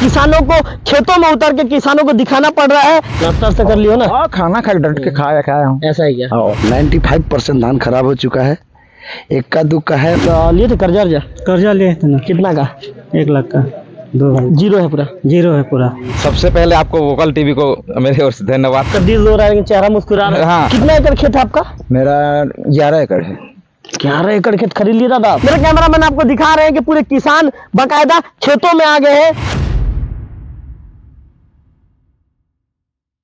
किसानों को खेतों में उतर के किसानों को दिखाना पड़ रहा है। नाश्ता कर लियो ना? हाँ, खाना खा डट के खाया हूँ। ऐसा है क्या? 95% धान खराब हो चुका है, इक्का दुक्का है। तो लिए थे कर्जा लिए थे ना? कितना का? 1 लाख का। 2 जीरो है पूरा? जीरो है पूरा। सबसे पहले आपको वोकल टीवी को मेरे ओर से धन्यवाद। दिल रो रहा है, चेहरा मुस्कुरा रहा है। हाँ। कितना एकड़ खेत है आपका? मेरा 11 एकड़ है। 11 एकड़ खेत खरीद लिया दादा। मेरे कैमरामैन आपको दिखा रहे हैं कि पूरे किसान बाकायदा खेतों में आ गए हैं।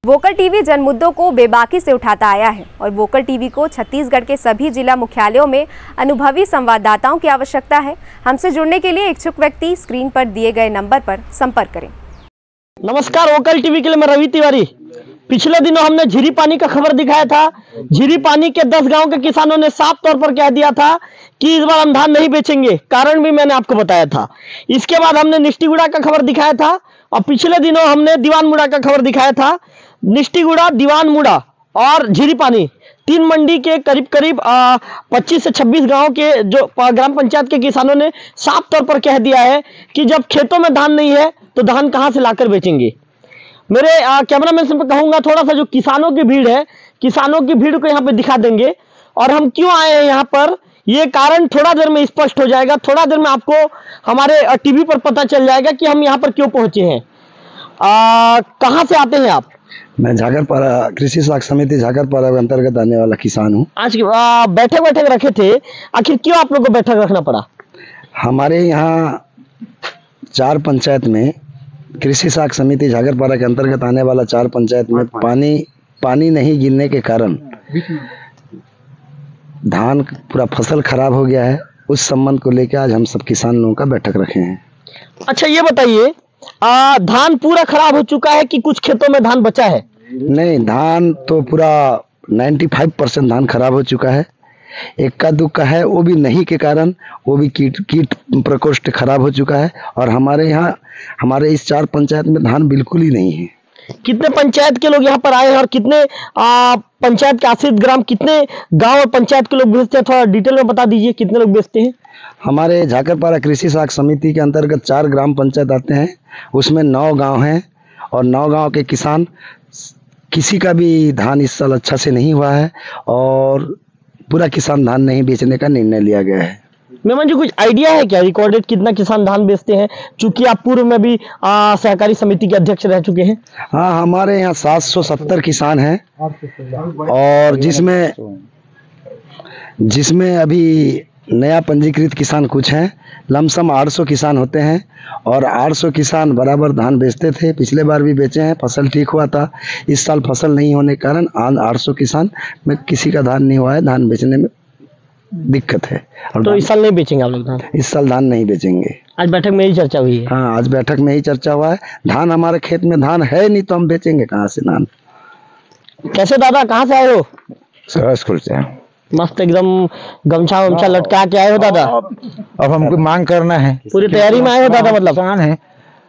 वोकल टीवी जन मुद्दों को बेबाकी से उठाता आया है और वोकल टीवी को छत्तीसगढ़ के सभी जिला मुख्यालयों में अनुभवी संवाददाताओं की आवश्यकता है। हमसे जुड़ने के लिए इच्छुक व्यक्ति स्क्रीन पर दिए गए नंबर पर संपर्क करें। नमस्कार, वोकल टीवी के लिए मैं रवि तिवारी। पिछले दिनों हमने झीरी पानी का खबर दिखाया था। झीरी पानी के 10 गांव के किसानों ने साफ तौर पर कह दिया था कि इस बार हम धान नहीं बेचेंगे। कारण भी मैंने आपको बताया था। इसके बाद हमने निष्ठीगुड़ा का खबर दिखाया था और पिछले दिनों हमने दीवानमुड़ा का खबर दिखाया था। निष्ठीगुड़ा, दीवानमुड़ा और झीरी पानी 3 मंडी के करीब 25 से 26 गांव के जो ग्राम पंचायत के किसानों ने साफ तौर पर कह दिया है कि जब खेतों में धान नहीं है तो धान कहां से लाकर बेचेंगे। मेरे कैमरामैन से कहूंगा थोड़ा सा जो किसानों की भीड़ है, किसानों की भीड़ को यहाँ पे दिखा देंगे और हम क्यों आए हैं यहाँ पर, ये कारण थोड़ा देर में स्पष्ट हो जाएगा। थोड़ा देर में आपको हमारे टीवी पर पता चल जाएगा कि हम यहाँ पर क्यों पहुंचे हैं। कहाँ से आते हैं आप? मैं झागरपारा कृषि साख समिति झागरपारा के अंतर्गत आने वाला किसान हूँ। आज बैठक रखे थे, आखिर क्यों आप लोगों को बैठक रखना पड़ा? हमारे यहाँ 4 पंचायत में कृषि साख समिति झागरपारा के अंतर्गत आने वाला 4 पंचायत में पानी नहीं गिरने के कारण धान पूरा फसल खराब हो गया है। उस संबंध को लेकर आज हम सब किसान लोगों का बैठक रखे हैं। अच्छा, ये बताइए, धान पूरा खराब हो चुका है कि कुछ खेतों में धान बचा है? नहीं, धान तो पूरा 95% धान खराब हो चुका है। इक्का दुक्का है, वो भी नहीं के कारण, वो भी कीट प्रकोष्ठ खराब हो चुका है। और हमारे इस 4 पंचायत में धान बिल्कुल ही नहीं है। कितने पंचायत के लोग यहाँ पर आए हैं और कितने पंचायत के आश्रित ग्राम, कितने गांव और पंचायत के लोग बेचते हैं? थोड़ा डिटेल में बता दीजिए, कितने लोग बेचते हैं? हमारे झाकरपारा कृषि साख समिति के अंतर्गत 4 ग्राम पंचायत आते हैं, उसमें 9 गांव हैं और 9 गांव के किसान, किसी का भी धान इस साल अच्छा से नहीं हुआ है और पूरा किसान धान नहीं बेचने का निर्णय लिया गया है। मेमन जी, कुछ आइडिया है क्या रिकॉर्डेड कितना किसान धान बेचते हैं? चूंकि आप पूर्व में भी सहकारी समिति के अध्यक्ष रह चुके हैं। हाँ, हमारे यहाँ 770 किसान हैं और जिसमें अभी नया पंजीकृत किसान कुछ हैं। लमसम 800 किसान होते हैं और 800 किसान बराबर धान बेचते थे। पिछले बार भी बेचे हैं, फसल ठीक हुआ था। इस साल फसल नहीं होने के कारण 800 किसान में किसी का धान नहीं हुआ है, धान बेचने में दिक्कत है। और तो इस साल नहीं बेचेंगे आप लोग धान? इस साल धान नहीं बेचेंगे। आज बैठक में ही चर्चा हुई है? हाँ, आज बैठक में ही चर्चा हुआ है। धान हमारे खेत में धान है नहीं तो हम बेचेंगे कहाँ से धान। कैसे दादा, कहाँ से आए हो? स्कूल से। मस्त एकदम गमछा लटका के आए हो दादा। अब हमको मांग करना है, पूरी तैयारी में आए हो दादा? मतलब किसान है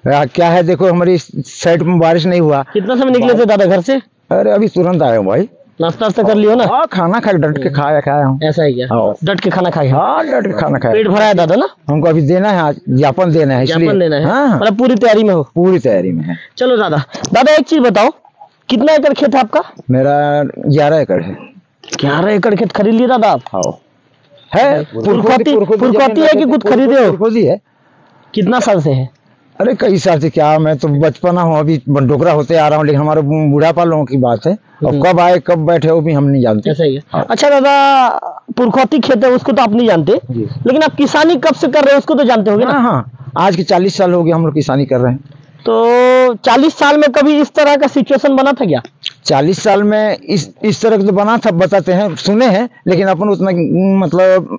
क्या है, देखो हमारी साइड में बारिश नहीं हुआ। कितना समय निकले थे दादा घर से? अरे अभी तुरंत आए हूँ भाई। नाश्ता कर लियो ना? हाँ, खाना खा डट के खाया हूँ। ऐसा है क्या? डट के खाना खाया? हाँ, डट के खाना खाया। पेट भरा है दादा ना? हमको अभी देना है, आज ज्ञापन देना है, इसलिए देना है। हाँ, मतलब पूरी तैयारी में हो? पूरी तैयारी में है। चलो दादा, एक चीज बताओ, कितना एकड़ खेत है आपका? मेरा 11 एकड़ है। 11 एकड़ खेत खरीद लिया दादा आप? हाँ, है पुरखौती है कि खुद खरीदे हो? पुरखौती है। कितना साल से है? अरे कई साल से, क्या मैं तो बचपना हूँ, अभी डोकरा होते आ रहा हूँ, लेकिन हमारे बुढ़ापा लोगों की बात है। और कब आए कब बैठे वो भी हम नहीं जानते। ऐसा ही है। अच्छा दादा, पुरखौती खेत है उसको तो आप नहीं जानते, लेकिन आप किसानी कब से कर रहे हैं उसको तो जानते होंगे ना? हाँ, आज के 40 साल हो गए हम लोग किसानी कर रहे हैं। तो 40 साल में कभी इस तरह का सिचुएशन बना था क्या? 40 साल में इस तरह का तो बना था, बताते हैं, सुने हैं, लेकिन अपन उतना मतलब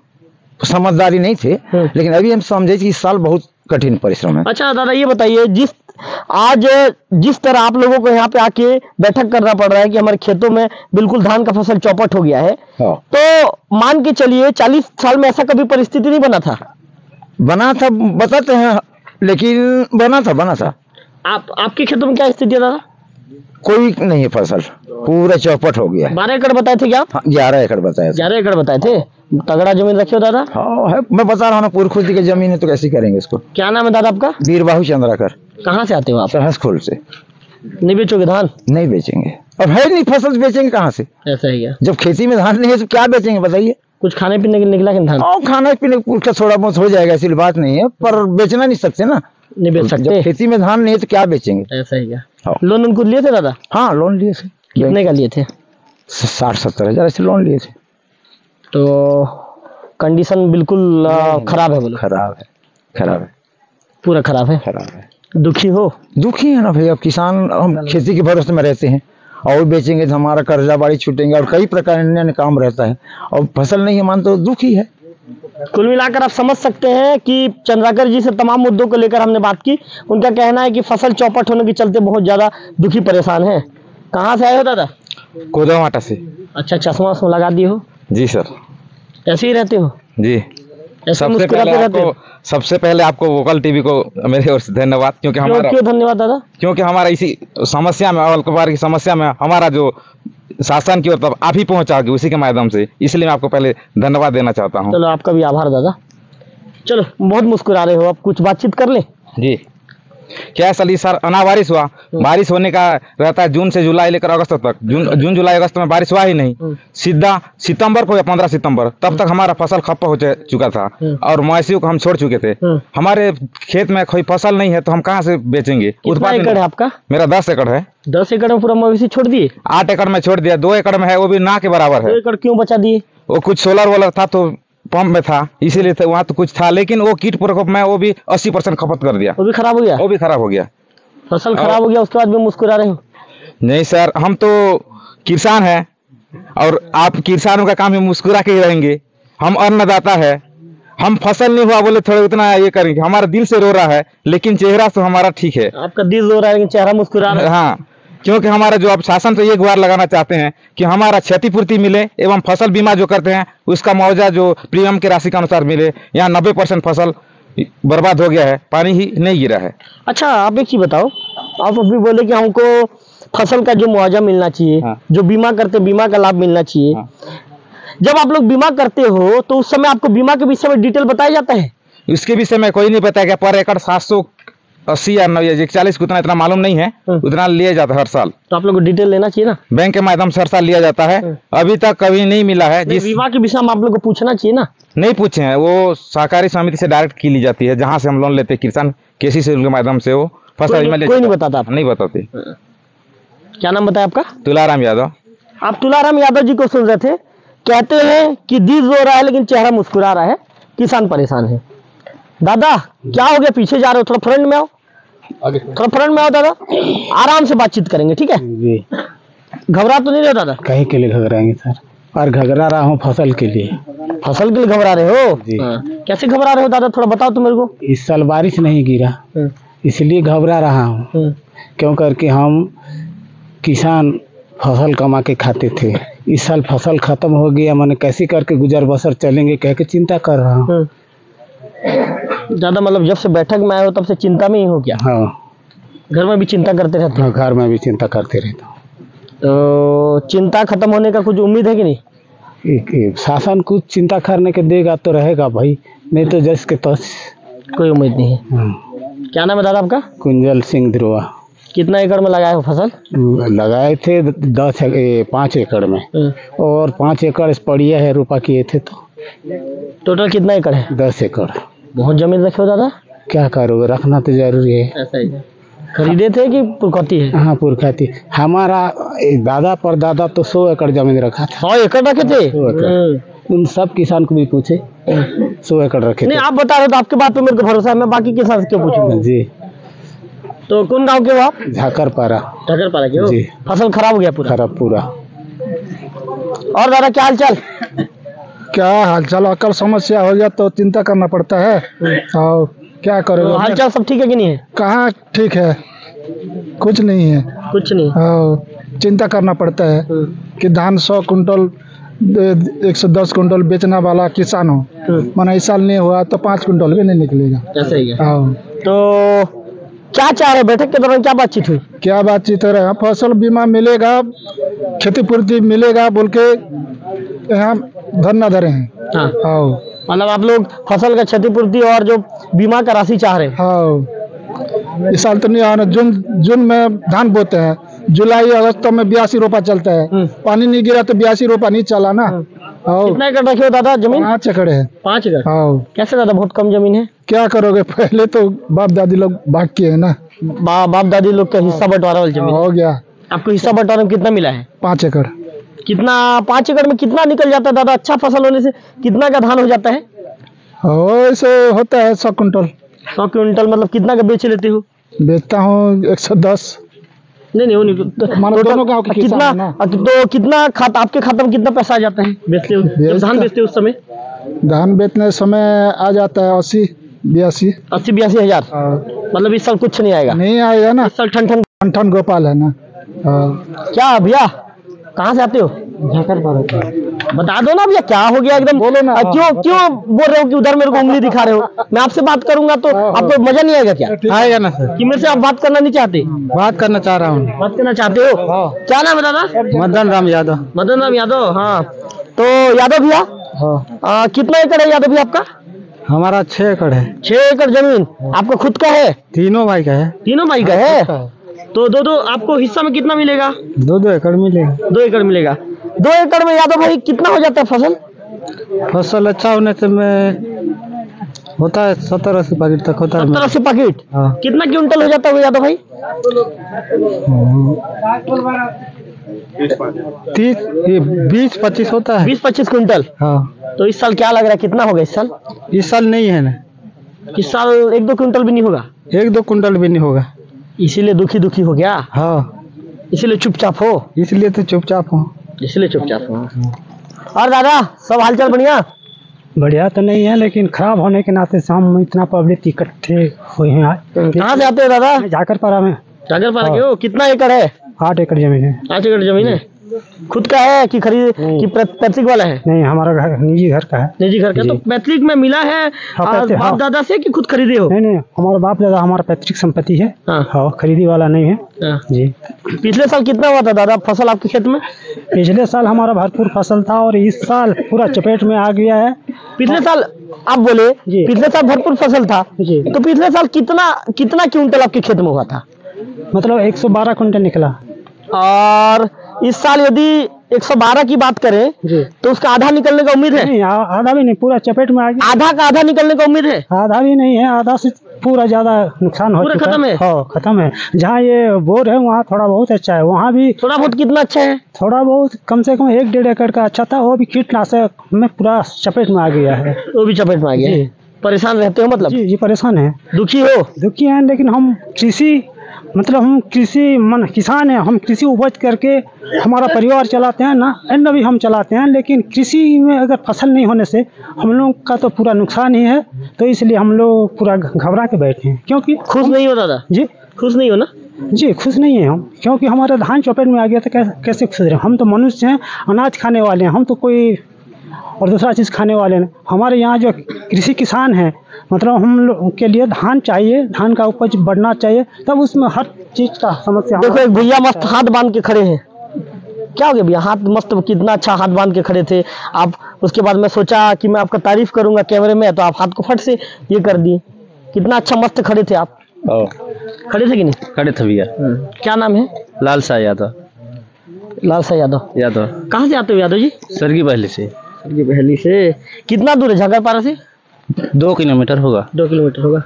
समझदारी नहीं थे। लेकिन अभी हम समझे कि इस साल बहुत कठिन परिश्रम है। अच्छा दादा, ये बताइए, जिस तरह आप लोगों को यहाँ पे आके बैठक करना पड़ रहा है कि हमारे खेतों में बिल्कुल धान का फसल चौपट हो गया है, तो मान के चलिए 40 साल में ऐसा कभी परिस्थिति नहीं बना था? बना था, बताते हैं, लेकिन बना था। आपके खेतों में क्या स्थिति है दादा? कोई नहीं है, फसल पूरा चौपट हो गया। 12 एकड़ बताए थे क्या? हाँ, 11 एकड़ बताया। 11 एकड़ बताए थे। तगड़ा जमीन रखे हो दादा? हाँ है, मैं बता रहा हूँ ना, पुरखौती की जमीन है तो कैसे करेंगे इसको। क्या नाम है दादा आपका? वीरबाहु चंद्राकर। कहाँ से आते हो आप? सहसखोल से। नहीं बेचोगे धान? नहीं बेचेंगे, अब है नहीं फसल, बेचेंगे कहाँ से? ऐसा ही है। जब खेती में धान नहीं है तो क्या बेचेंगे बताइए? कुछ खाने पीने के निकला कि धान? और खाने पीने का थोड़ा बहुत हो जाएगा, ऐसी बात नहीं है, पर बेचना नहीं सकते ना। नहीं बेच सकते। जब खेती में धान नहीं है तो क्या बेचेंगे? ऐसा ही है। हाँ। लोन उनको लिए थे दादा? हाँ लोन लिए थे। कितने का लिए थे? 60-70 हजार ऐसे लोन लिए थे। तो कंडीशन बिल्कुल खराब है बोलो? खराब है, खराब है, पूरा खराब है। खराब है। दुखी हो? दुखी है ना भैया, किसान हम खेती के भरोसे में रहते हैं और बेचेंगे तो हमारा कर्जा बाड़ी छूटेंगे और कई प्रकार अन्य काम रहता है, और फसल नहीं है मान तो दुखी है। कुल मिलाकर आप समझ सकते हैं कि चंद्राकर जी से तमाम मुद्दों को लेकर हमने बात की। उनका कहना है कि फसल चौपट होने के चलते बहुत ज्यादा दुखी परेशान है। कहाँ से आए हो दादा? कोदमाटा से। अच्छा, चश्मा वश्मा लगा दिए हो? जी सर। ऐसे ही रहते हो? जी। ऐसे मुस्कुराते रहते हो? सबसे पहले आपको वोकल टीवी को मेरे ओर से धन्यवाद, क्योंकि हमारा क्यों धन्यवाद दादा? क्योंकि हमारा इसी समस्या में, अवल कुमार की समस्या में हमारा जो शासन की ओर आप ही पहुंचाओगे उसी के माध्यम से, इसलिए मैं आपको पहले धन्यवाद देना चाहता हूं। चलो आपका भी आभार दादा। चलो बहुत मुस्कुरा रहे हो, अब कुछ बातचीत कर ले। जी। क्या सर इस साल अनाबारिश हुआ, बारिश होने का रहता है जून से जुलाई लेकर अगस्त तक। जून जुलाई अगस्त में बारिश हुआ ही नहीं, सीधा सितंबर को या 15 सितंबर तब तक हमारा फसल खप्प हो चुका था और मवेशियों को हम छोड़ चुके थे। हमारे खेत में कोई फसल नहीं है तो हम कहाँ से बेचेंगे? कितना एकड़ है आपका? मेरा 10 एकड़ है। 10 एकड़ में पूरा मवेशी छोड़ दिए? 8 एकड़ में छोड़ दिया, 2 एकड़ में है वो भी ना के बराबर 2 है। एकड़ क्यों बचा दिए? वो कुछ सोलर वोलर था तो पंप में था, इसीलिए तो वहाँ तो कुछ था, लेकिन वो कीट प्रकोप में वो भी 80% खपत कर दिया। वो भी खराब हो गया? वो भी खराब हो गया। फसल खराब हो गया, उसके बाद भी मुस्कुरा रहे हो? नहीं सर, हम तो किसान हैं और आप किसानों का काम है मुस्कुरा के ही रहेंगे। हम अन्नदाता है, हम फसल नहीं हुआ बोले थोड़ा उतना ये करेंगे, हमारा दिल से रो रहा है लेकिन चेहरा तो हमारा ठीक है। आपका दिल रो रहा है लेकिन चेहरा मुस्कुरा रहा है। हाँ, क्योंकि हमारा जो अब शासन तो ये गुहार लगाना चाहते हैं कि हमारा क्षतिपूर्ति मिले एवं फसल बीमा जो करते हैं उसका मुआवजा जो प्रीमियम की राशि के अनुसार मिले। यहाँ 90% फसल बर्बाद हो गया है, पानी ही नहीं गिरा है। अच्छा आप एक चीज बताओ, आप अभी बोले कि हमको फसल का जो मुआवजा मिलना चाहिए, हाँ। जो बीमा करते बीमा का लाभ मिलना चाहिए। हाँ। जब आप लोग बीमा करते हो तो उस समय आपको बीमा के विषय में डिटेल बताया जाता है? इसके विषय में कोई नहीं बताया, पर एकड़ 780 या 40 उतना इतना मालूम नहीं है, उतना लिया जाता है हर साल। तो आप लोग को डिटेल लेना चाहिए ना, बैंक के माध्यम से हर साल लिया जाता है। अभी तक कभी नहीं मिला है। जिस बीमा के विषय में आप लोग को पूछना चाहिए ना। नहीं पूछे हैं, वो सहकारी समिति से डायरेक्ट की ली जाती है, जहाँ से हम लोन लेते हैं किसान केसीसी के माध्यम से। वो फसल कोई नहीं बताता आप? नहीं बताते। क्या नाम बताया आपका? तुलाराम यादव। आप तुलाराम यादव जी को सुन रहे थे, कहते हैं कि दिल रो रहा है लेकिन चेहरा मुस्कुरा रहा है, किसान परेशान है। दादा क्या हो गया, पीछे जा रहे हो? थोड़ा फ्रंट में आओ, थोड़ा फ्रंट में आओ दादा, आराम से बातचीत करेंगे, ठीक है? जी। घबरा तो नहीं रहे दादा? कहीं के लिए घबराएंगे सर, और घबरा रहा हूँ फसल के लिए। फसल के लिए घबरा रहे हो? जी। कैसे घबरा रहे हो दादा, थोड़ा बताओ तो मेरे को। इस साल बारिश नहीं गिरा इसलिए घबरा रहा हूँ, क्यों करके हम किसान फसल कमा के खाते थे। इस साल फसल खत्म हो गया, मैंने कैसे करके गुजर बसर चलेंगे कह के चिंता कर रहा हूँ। ज्यादा मतलब जब से बैठक में आए हो तब से चिंता में ही हो गया? हाँ। घर में भी चिंता करते रहते हो? घर में भी चिंता करते रहता हूँ। तो चिंता खत्म होने का कुछ उम्मीद है कि नहीं? शासन कुछ चिंता करने के देगा तो रहेगा भाई, नहीं तो जस के तस कोई उम्मीद नहीं है। क्या नाम है दादा आपका? कुंजल सिंह ध्रुवा। कितना एकड़ में लगाए हो फसल? लगाए थे 5 एकड़ में, और 5 एकड़ पड़िया है रुपा किए थे। तो टोटल कितना एकड़ है? 10 एकड़। बहुत जमीन रखे हो दादा? क्या करोगे, रखना तो जरूरी है। ऐसा ही खरीदे थे कि पुरखौती है? हाँ पुरखौती। हमारा दादा पर दादा तो 100 एकड़ जमीन रखा था। 100 एकड़ रखे थे? 100 एकड़। उन सब किसान को भी पूछे, 100 एकड़ रखे थे। नहीं आप बता रहे हो तो आपके बात पे मेरे को भरोसा है, मैं बाकी किसान से क्यों पूछूंगा? जी। तो कौन गांव के हो आप? झाकरपारा। झाकरपारा के हो? जी। फसल खराब हो गया पूरा? खराब पूरा। और दादा क्या हाल चाल? क्या हालचाल, अकल समस्या हो गया तो चिंता करना पड़ता है। और क्या करोगे? हाल चाल सब ठीक है कि नहीं है? कहाँ ठीक है, कुछ नहीं है। कुछ नहीं। और चिंता करना पड़ता है कि धान 100 कुंटल 110 कुंटल बेचने वाला किसान हो, माना इस साल नहीं हुआ तो 5 कुंटल भी नहीं निकलेगा। ऐसा ही है। हाँ। तो क्या चाह रहे, बैठक के दौरान क्या बातचीत हुई? क्या बातचीत हो रहा है? फसल बीमा मिलेगा, क्षतिपूर्ति मिलेगा बोल के यहाँ धरना धरे हैं। हाँ। हाँ। मतलब आप लोग फसल का क्षतिपूर्ति और जो बीमा का राशि चाह रहे हैं? हाँ। इस साल तो नहीं आया ना। जून में धान बोते हैं, जुलाई अगस्त में 82 रोपा चलता है। पानी नहीं गिरा तो 82 रोपा नहीं चला ना। कितना एकड़ रखे हो दादा जमीन? 5 एकड़ है। 5 एकड़? हाँ। कैसे दादा, बहुत कम जमीन है। क्या करोगे, पहले तो बाप दादी लोग भाग किए है ना। बाप दादी लोग का हिस्सा बंटवारा वाली जमीन हो गया। आपको हिस्सा बंटवारा में कितना मिला है? 5 एकड़। कितना 5 एकड़ में कितना निकल जाता है दादा? अच्छा फसल होने से कितना का धान हो जाता है? ऐसे होता है 100 कुंटल। 100 क्विंटल मतलब कितना का बेच लेते हो? बेचता हूँ 110। नहीं वो नहीं, मानो दोनों गांव के किसान है ना। तो कितना आपके खाता में कितना पैसा आ जाता है बेचते हो? जब धान बेचते हो उस समय धान बेचने समय आ जाता है 80-82 हज़ार। मतलब इस साल कुछ नहीं आएगा? नहीं आएगा ना, इस साल ठन ठन गोपाल है ना। क्या भैया, कहाँ से आते हो? बता दो ना भैया, क्या हो गया एकदम? बोलो ना। क्यों बोल रहे हो कि उधर मेरे को उंगली दिखा रहे हो? मैं आपसे बात करूंगा तो आपको मजा नहीं आएगा क्या? आएगा ना सर। कि मेरे से आप बात करना नहीं चाहते? बात करना चाह रहा हूँ। बात करना चाहते हो? क्या नाम है दादा? मदन राम यादव। मदन राम यादव। हाँ, तो यादव भैया कितना एकड़ है यादव भैया आपका? हमारा 6 एकड़ है। 6 एकड़ जमीन आपका खुद का है? तीनों भाई का है। तीनों भाई का है? तो दो आपको हिस्सा में कितना मिलेगा? 2 एकड़ मिलेगा। 2 एकड़ मिलेगा। 2 एकड़ में यादव भाई कितना हो जाता है फसल? फसल अच्छा होने से में होता है 70-80 पैकेट तक होता है। 70-80 पैकेट? हाँ। कितना क्विंटल हो जाता है यादव भाई? 20-25 होता है। 20-25 क्विंटल। हाँ। तो इस साल क्या लग रहा है, कितना होगा इस साल? इस साल नहीं है ना। इस साल 1-2 क्विंटल भी नहीं होगा? 1-2 कुंटल भी नहीं होगा। इसीलिए दुखी हो गया? हाँ, इसीलिए चुपचाप हो? इसलिए तो चुपचाप हूँ। इसलिए चुपचाप हो। और दादा सब हालचाल बढ़िया? बढ़िया तो नहीं है, लेकिन खराब होने के नाते हम इतना पब्लिक इकट्ठे हुए हैं आज। कहाँ से आते हो दादा? जाकरपारा में। जागरपारा के हो? कितना एकड़ है? 8 एकड़ जमीन है। 8 एकड़ जमीन है। खुद का है कि खरीद कि पैतृक वाला है? नहीं, हमारा घर निजी घर का है। निजी घर का? तो पैतृक में मिला है बाप दादा से कि खुद खरीदे हो? नहीं, हमारा बाप दादा हमारा पैतृक संपत्ति है। हाँ, खरीदी वाला नहीं है जी। पिछले साल कितना हुआ था दादा फसल आपके खेत में? पिछले साल हमारा भरपूर फसल था और इस साल पूरा चपेट में आ गया है। पिछले साल आप बोले पिछले साल भरपूर फसल था जी, तो पिछले साल कितना क्विंटल आपके खेत में हुआ था? मतलब 112 कुंटल निकला। और इस साल यदि 112 की बात करें तो उसका आधा निकलने का उम्मीद है? नहीं, आधा भी नहीं, पूरा चपेट में आ गया। आधा का आधा निकलने का उम्मीद है? आधा भी नहीं है, आधा से पूरा ज्यादा नुकसान हो चुका है। खत्म है? हाँ, खत्म है। जहाँ ये बोर है वहाँ थोड़ा बहुत अच्छा है। वहाँ भी थोड़ा बहुत कितना अच्छा है? थोड़ा बहुत कम से कम 1-1.5 एकड़ का अच्छा था। वो भी कीटनाशक में पूरा चपेट में आ गया है। वो भी चपेट में आ गया है। परेशान रहते हो मतलब? जी, परेशान है। दुखी हो? दुखी हैं, लेकिन हम हम किसान हैं। हम कृषि उपज करके हमारा परिवार चलाते हैं ना, अन्न भी हम चलाते हैं। लेकिन कृषि में अगर फसल नहीं होने से हम लोग का तो पूरा नुकसान ही है। तो इसलिए हम लोग पूरा घबरा के बैठे हैं। क्योंकि खुश नहीं हो दादा जी? खुश नहीं हो ना? जी, खुश नहीं है हम, क्योंकि हमारा धान चपेट में आ गया तो कैसे खुश रहे? हम तो मनुष्य हैं, अनाज खाने वाले हैं। हम तो कोई और दूसरा चीज़ खाने वाले नहीं। हमारे यहाँ जो कृषि किसान हैं, मतलब हम लोग के लिए धान चाहिए, धान का उपज बढ़ना चाहिए, तब उसमें हर चीज़ का समस्या। देखो एक भैया मस्त हाथ बांध के खड़े हैं। क्या हो गया भैया? हाथ मस्त, कितना अच्छा हाथ बांध के खड़े थे आप। उसके बाद मैं सोचा कि मैं आपका तारीफ करूंगा कैमरे में, तो आप हाथ को फट से ये कर दिए। कितना अच्छा मस्त खड़े थे आप। खड़े थे कि नहीं? खड़े थे भैया। क्या नाम है? लाल शाह यादव। लाल शाह यादव। कहाँ से आते हो यादव जी? सरगी बहली से। सरगी बहली से। कितना दूर है जागरपारा से? 2 किलोमीटर होगा। 2 किलोमीटर होगा।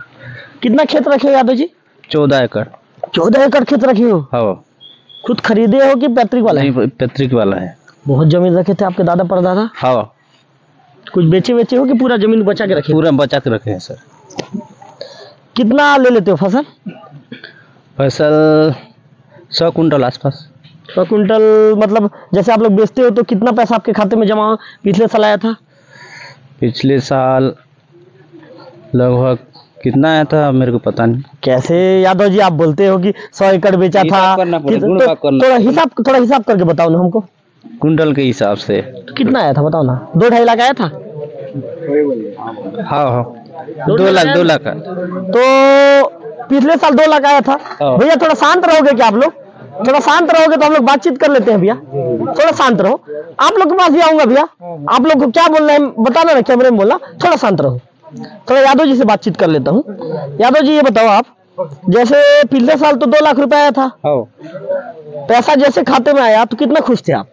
कितना खेत रखे हो यादव जी? 14 एकड़। 14 एकड़ खेत रखे हो? हाँ। खुद खरीदे हो कि पैतृक वाला? नहीं, पैतृक वाला है। बहुत जमीन रखे थे आपके दादा परदादा? हाँ। कुछ बेचे हो कि पूरा जमीन बचा के रखे? पूरा बचा के रखे हैं सर। कितना ले लेते हो फसल? 100 कुंटल आसपास। 100 कुंटल मतलब जैसे आप लोग बेचते हो तो कितना पैसा आपके खाते में जमा पिछले साल आया था? पिछले साल लगभग कितना आया था मेरे को पता नहीं। कैसे यादव जी आप बोलते हो कि 100 एकड़ बेचा था? थोड़ा हिसाब करके बताओ ना हमको। कुंटल के हिसाब से तो कितना आया था बताओ ना? 2-2.5 लाख आया था? हाँ, 2 लाख। तो पिछले साल 2 लाख आया था। भैया थोड़ा शांत रहोगे क्या आप लोग? थोड़ा शांत रहोगे तो हम लोग बातचीत कर लेते हैं भैया। थोड़ा शांत रहो, आप लोग के पास भी आऊंगा भैया। आप लोग को क्या बोलना है बताना ना, कैमरे में बोलना। थोड़ा शांत रहो, थोड़ा यादव जी से बातचीत कर लेता हूँ। यादव जी ये बताओ आप जैसे पिछले साल तो 2 लाख रुपए आया था, पैसा जैसे खाते में आया तो कितना खुश थे आप?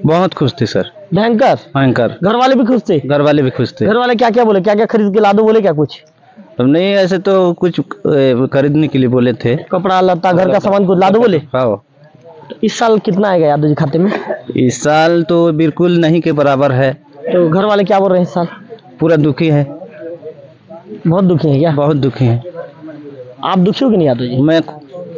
बहुत खुश थे सर, भयंकर भयंकर। घर वाले भी खुश थे? घर वाले भी खुश थे। घर वाले क्या क्या बोले, क्या क्या खरीद के ला दो बोले क्या कुछ? अब नहीं, ऐसे तो कुछ खरीदने के लिए बोले थे, कपड़ा लत्ता घर का सामान कुछ ला दो बोले। हाँ। इस साल कितना आएगा यादव जी खाते में? इस साल तो बिल्कुल नहीं के बराबर है। तो घर वाले क्या बोल रहे हैं इस साल? पूरा दुखी है। बहुत दुखी है क्या? बहुत दुखी है। आप दुखी हो कि नहीं यादव जी? मैं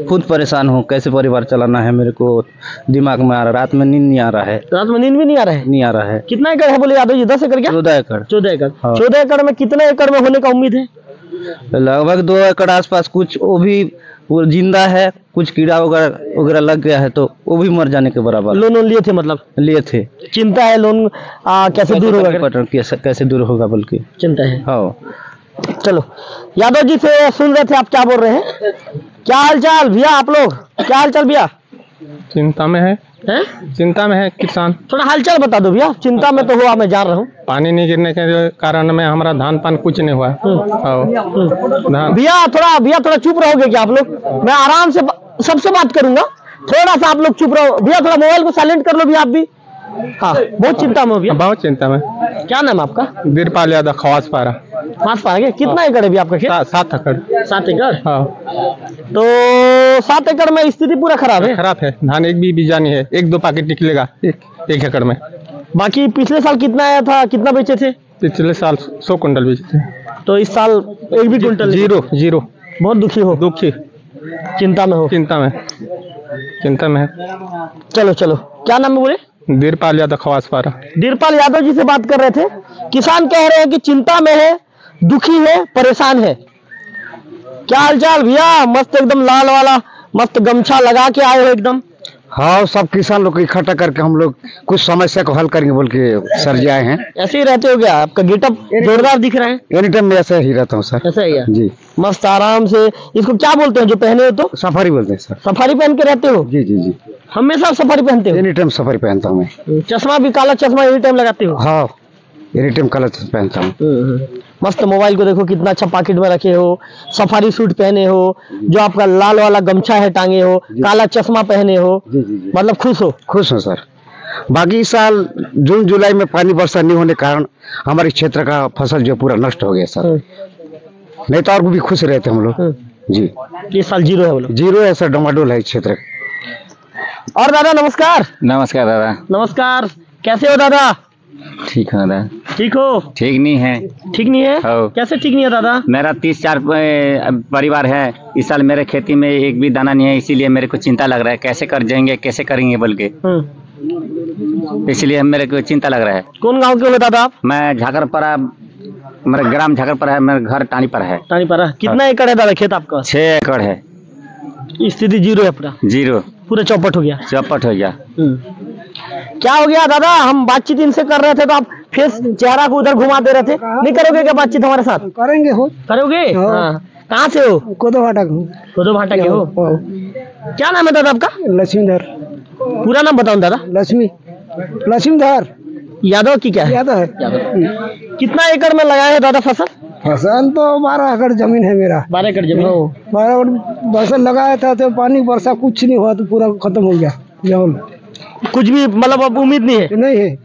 खुद परेशान हूँ, कैसे परिवार चलाना है मेरे को दिमाग में आ रहा है। रात में नींद नहीं आ रहा है। रात में नींद भी नहीं आ रहा है? नहीं आ रहा है। कितना एकड़ है बोले यादव जी? 10 एकड़ क्या? 14 एकड़। 14 एकड़। हाँ। 14 एकड़ में कितने एकड़ में होने का उम्मीद है? लगभग 2 एकड़ आसपास। कुछ वो जिंदा है, कुछ कीड़ा वगैरह लग गया है तो वो भी मर जाने के बराबर। लोन लिए थे? मतलब लिए थे। चिंता है लोन कैसे दूर होगा? कैसे दूर होगा बल्कि चिंता है। हाँ। चलो यादव जी से सुन रहे थे, आप क्या बोल रहे हैं? क्या हाल चाल भैया? आप लोग क्या हाल चाल भैया? चिंता में है? चिंता में है किसान। थोड़ा हालचाल बता दो भैया। चिंता में तो हुआ, मैं जान रहा हूँ। पानी नहीं गिरने के कारण में हमारा धान पान कुछ नहीं हुआ। भैया थोड़ा चुप रहोगे क्या आप लोग? मैं आराम से सबसे बात करूंगा, थोड़ा सा आप लोग चुप रहो। भैया थोड़ा मोबाइल को साइलेंट कर लो भैया आप भी। हाँ, बहुत चिंता में हो भैया? बहुत चिंता में। क्या नाम है आपका? बीरपाल यादव, खवास पारा। खवास पारा। कितना एकड़ है भैया आपका खेत? 7 एकड़। 7 एकड़? हाँ। तो 7 एकड़ में स्थिति पूरा खराब है? खराब है। धान एक भी बीजा नहीं है। 1-2 पैकेट निकलेगा एक एकड़ में। बाकी पिछले साल कितना आया था, कितना बेचे थे? पिछले साल 100 कुंटल बेचे थे। तो इस साल एक भी कुंटल? जीरो। बहुत दुखी हो? दुखी, चिंता में हो? चिंता में है। चलो क्या नाम है बोले? बीरपाल यादव, खवास पारा। बीरपाल यादव जी से बात कर रहे थे। किसान कह रहे हैं कि चिंता में है, दुखी है, परेशान है। क्या हालचाल भैया? मस्त एकदम लाल वाला मस्त गमछा लगा के आए हो एकदम। हाँ, सब किसान लोग को इकट्ठा करके हम लोग कुछ समस्या को हल करेंगे बोल के सर जी आए हैं। ऐसे ही रहते हो क्या? आपका गेटअप जोरदार दिख रहा है। एनी टाइम में ऐसा ही रहता हूँ सर। ऐसा ही है जी। मस्त आराम से। इसको क्या बोलते हैं जो पहने हो? तो सफारी बोलते हैं सर। सफारी पहन के रहते हो? जी जी जी। हमेशा सफारी पहनते हो? एनी टाइम सफारी पहनता हूँ मैं। चश्मा भी काला चश्मा एनी टाइम लगाते हो? हाँ, एनी टाइम काला पहनता हूँ। मस्त मोबाइल को देखो कितना अच्छा पॉकेट में रखे हो, सफारी सूट पहने हो, जो आपका लाल वाला गमछा है टांगे हो, काला चश्मा पहने हो। जी जी जी। मतलब खुश हो सर। बाकी इस साल जून जुलाई में पानी वर्षा नहीं होने के कारण हमारे क्षेत्र का फसल जो पूरा नष्ट हो गया सर। नहीं तो और भी खुश रहते हम लोग। जी। इस साल जीरो है बोलो? जीरो है सर, डमाडोल है क्षेत्र। और दादा नमस्कार। नमस्कार दादा। नमस्कार, कैसे हो दादा? ठीक है दादा। ठीक हो? ठीक नहीं है। ठीक नहीं है? हाँ। कैसे ठीक नहीं है दादा? मेरा 30-4 परिवार है। इस साल मेरे खेती में एक भी दाना नहीं है, इसीलिए मेरे को चिंता लग रहा है कैसे कर जाएंगे, कैसे करेंगे बोल के। इसलिए मेरे को चिंता लग रहा है। कौन गांव के हो दादा आप? मैं झाकरपरा, मेरा ग्राम झाकरपरा है, मेरा घर टानीपरा है। टानीपरा। कितना एकड़ है दादा खेत आपका? 6 एकड़ है। स्थिति जीरो है? पूरा चौपट हो गया? चौपट हो गया। क्या हो गया दादा? हम बातचीत इनसे कर रहे थे तो आप फेस चेहरा को उधर घुमा दे रहे थे। नहीं करोगे क्या बातचीत हमारे साथ? करोगे? हाँ। कहाँ से हो? कोदो भाटा के हो? क्या नाम है दादा आपका? लक्ष्मीधर। पूरा नाम बताओ दादा। लक्ष्मीधर यादव की क्या है? यादव। कितना एकड़ में लगाया है दादा फसल? फसल तो 12 एकड़ जमीन है मेरा। 12 एकड़ जमीन? 12 एकड़ फसल लगाया था तो पानी वर्षा कुछ नहीं हुआ तो पूरा खत्म हो गया। कुछ भी मतलब अब उम्मीद नहीं है? नहीं है।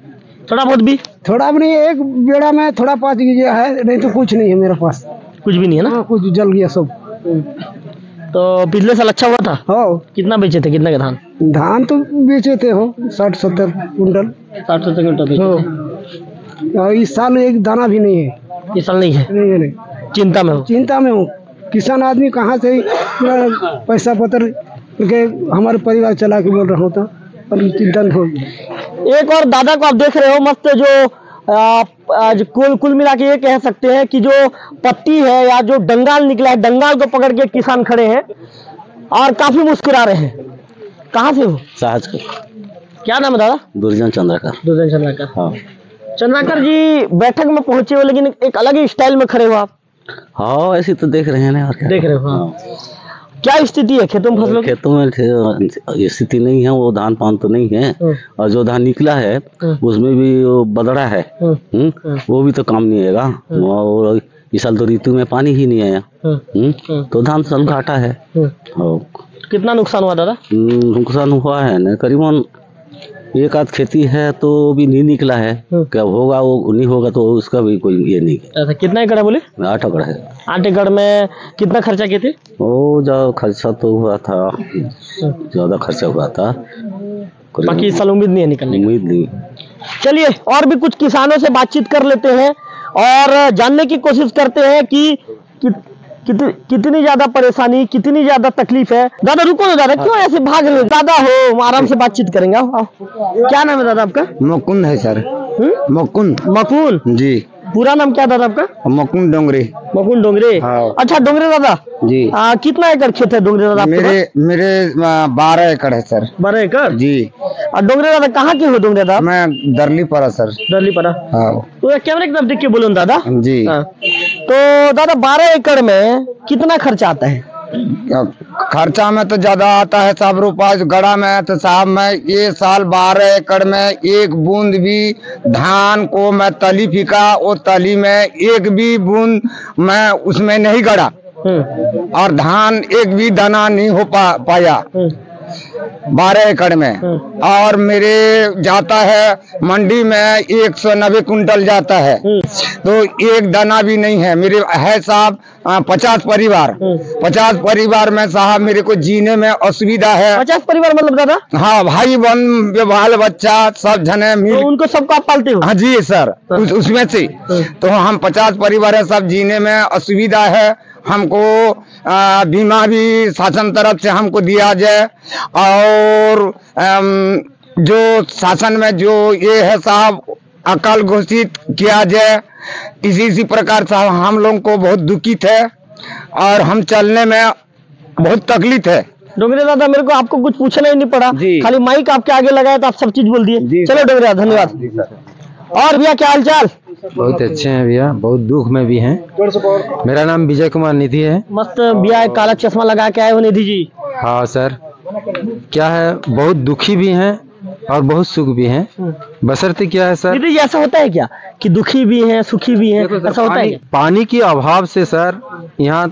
थोड़ा बहुत भी? थोड़ा भी नहीं, एक बेड़ा में थोड़ा 5 बीघा है, नहीं तो कुछ नहीं है मेरे पास। कुछ भी नहीं है ना? कुछ जल गया सब। तो पिछले साल अच्छा हुआ था? हाँ। कितना बेचे थे? कितना का धान? धान तो बेचे थे 60-70 कुंटल। 60-70 कुंटल बेचे थे। इस साल एक दाना भी नहीं है। इस साल नहीं है? नहीं। चिंता में हो? चिंता में हूँ। किसान आदमी कहाँ से पैसा पत्र के हमारे परिवार चला के बोल रहा हूँ, तो चिंता हो। एक और दादा को आप देख रहे हो, मस्त जो कुल मिला के ये कह सकते हैं कि जो पत्ती है या जो डंगाल निकला है, डंगाल को पकड़ के किसान खड़े हैं और काफी मुस्कुरा रहे हैं। कहाँ से हो? साहजपुर। क्या नाम है दादा? दुर्जन चंद्रकर। हाँ। चंद्रकर जी बैठक में पहुंचे हो, लेकिन एक अलग ही स्टाइल में खड़े हो आप। हाँ, ऐसे तो देख रहे हैं ना। और क्या देख रहे हो? हाँ। क्या स्थिति है खेतों में? फसलों खेतों में स्थिति नहीं है, वो धान पान तो नहीं है। और जो धान निकला है उसमें भी वो बदड़ा है। वो भी तो काम नहीं आएगा। और इस साल तो ऋतु में पानी ही नहीं आया। तो धान साल घाटा है। और कितना नुकसान हुआ दादा? नुकसान हुआ है ना, करीबन एक आध खेती है तो भी नहीं निकला है। क्या होगा वो नहीं होगा तो उसका भी कोई ये नहीं। ऐसा कितना एकड़ है बोले? 8 एकड़ है। 8 एकड़ में कितना खर्चा किए थे? वो जो खर्चा तो हुआ था, ज्यादा खर्चा हुआ था। बाकी इस साल उम्मीद नहीं है निकलने की? उम्मीद नहीं। चलिए और भी कुछ किसानों से बातचीत कर लेते हैं और जानने की कोशिश करते हैं कि कितनी ज्यादा परेशानी, कितनी ज्यादा तकलीफ है। दादा रुको ना दादा, क्यों ऐसे भाग रहे हो? दादा हो, आराम से बातचीत करेंगे। आओ आओ। क्या नाम है दादा आपका? मुकुंद है सर। मुकुंद। मुकुंद जी। पूरा नाम क्या दादा आपका? मुकुंद डोंगरे। मुकुंद डोंगरे। हाँ। अच्छा डोंगरे दादा जी। कितना एकड़ खेत है डोंगरे दादा? मेरे 12 एकड़ है सर। 12 एकड़ जी। और डोंगरे दादा कहाँ के हो डोंगरे दादा? मैं दरली पड़ा सर। दरली पड़ा। हाँ। तो कैमरे की तरफ देख के बोलो दादा। जी। तो दादा 12 एकड़ में कितना खर्चा आता है? खर्चा में तो ज्यादा आता है साहब, रुपया गड़ा में तो साहब मैं ये साल 12 एकड़ में एक बूंद भी धान को मैं तली फीका, वो तली में एक भी बूंद मैं उसमें नहीं गड़ा और धान एक भी दाना नहीं हो पाया 12 एकड़ में। और मेरे जाता है मंडी में 190 कुंटल जाता है, तो एक दाना भी नहीं है। मेरे है साहब 50 परिवार। 50 परिवार में साहब मेरे को जीने में असुविधा है। 50 परिवार मतलब दादा? हाँ, भाई बहन बाल बच्चा सब जने मिल। तो उनको सबको आप पालते हो? हाँ जी सर। उसमें से तो हम 50 परिवार है, सब जीने में असुविधा है। हमको बीमा भी शासन तरफ से हमको दिया जाए और जो शासन में जो ये है साहब अकाल घोषित किया जाए। इसी प्रकार से हम लोगों को बहुत दुखित है और हम चलने में बहुत तकलीफ है। डोंगरे दादा मेरे को आपको कुछ पूछना ही नहीं पड़ा, खाली माइक आपके आगे लगाया तो आप सब चीज बोल दिए। चलो डोंगरे दादा धन्यवाद। और भैया क्या हाल चाल? बहुत अच्छे हैं भैया, बहुत दुख में भी हैं। मेरा नाम विजय कुमार निधि है। मस्त भैया, काला चश्मा लगा के आए हो निधि जी। हाँ सर, क्या है बहुत दुखी भी हैं और बहुत सुख भी हैं। बशर्ते क्या है सर, निधि जी ऐसा होता है क्या कि दुखी भी हैं सुखी भी हैं? ऐसा होता है? पानी की अभाव से सर यहाँ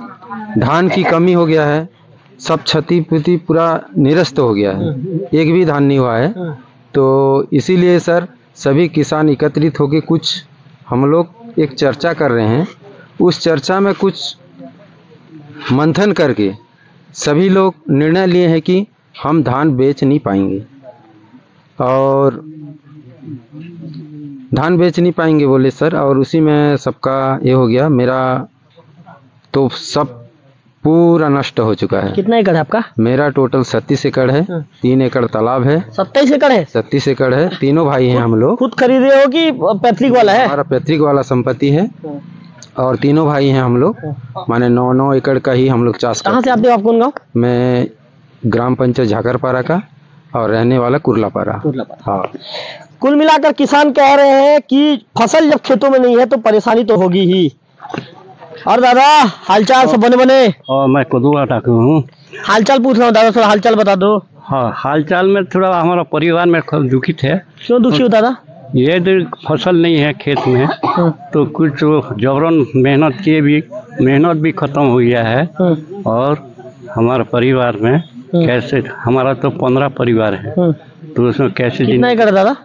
धान की कमी हो गया है, सब क्षति पुति पूरा निरस्त हो गया है, एक भी धान नहीं हुआ है। तो इसीलिए सर सभी किसान एकत्रित होकर कुछ हम लोग एक चर्चा कर रहे हैं। उस चर्चा में कुछ मंथन करके सभी लोग निर्णय लिए हैं कि हम धान बेच नहीं पाएंगे और धान बेच नहीं पाएंगे बोले सर। और उसी में सबका ये हो गया, मेरा तो सब पूरा नष्ट हो चुका है। कितना एकड़ है आपका? मेरा टोटल 37 एकड़ है। 3 एकड़ तालाब है। 27 एकड़ है? 37 एकड़ है। तीनों भाई हैं हम लोग। खुद खरीदे हो कि पैतृक वाला है? हमारा पैतृक वाला संपत्ति है और तीनों भाई हैं हम लोग, माने 9-9 एकड़ का ही हम लोग चाष। कहाँ से आते हो आप? कौन गाँव? मैं ग्राम पंचायत झाकरपारा का और रहने वाला कुर्लापारा। हाँ। कुल मिलाकर किसान कह रहे हैं कि फसल जब खेतों में नहीं है तो परेशानी तो होगी ही। और दादा हालचाल सब बने बने? और मैं कदुआ टाकू हूँ। हालचाल पूछ रहा हूँ दादा, थोड़ा हालचाल बता दो। हाँ, हालचाल में थोड़ा हमारा परिवार में दुखित है। क्यों दुखी हो दादा? ये फसल नहीं है खेत में तो कुछ जबरन मेहनत किए भी मेहनत भी खत्म हो गया है। और हमारे परिवार में कैसे, हमारा तो 15 परिवार है तो उसमें कैसे कितना एकड़ दादा?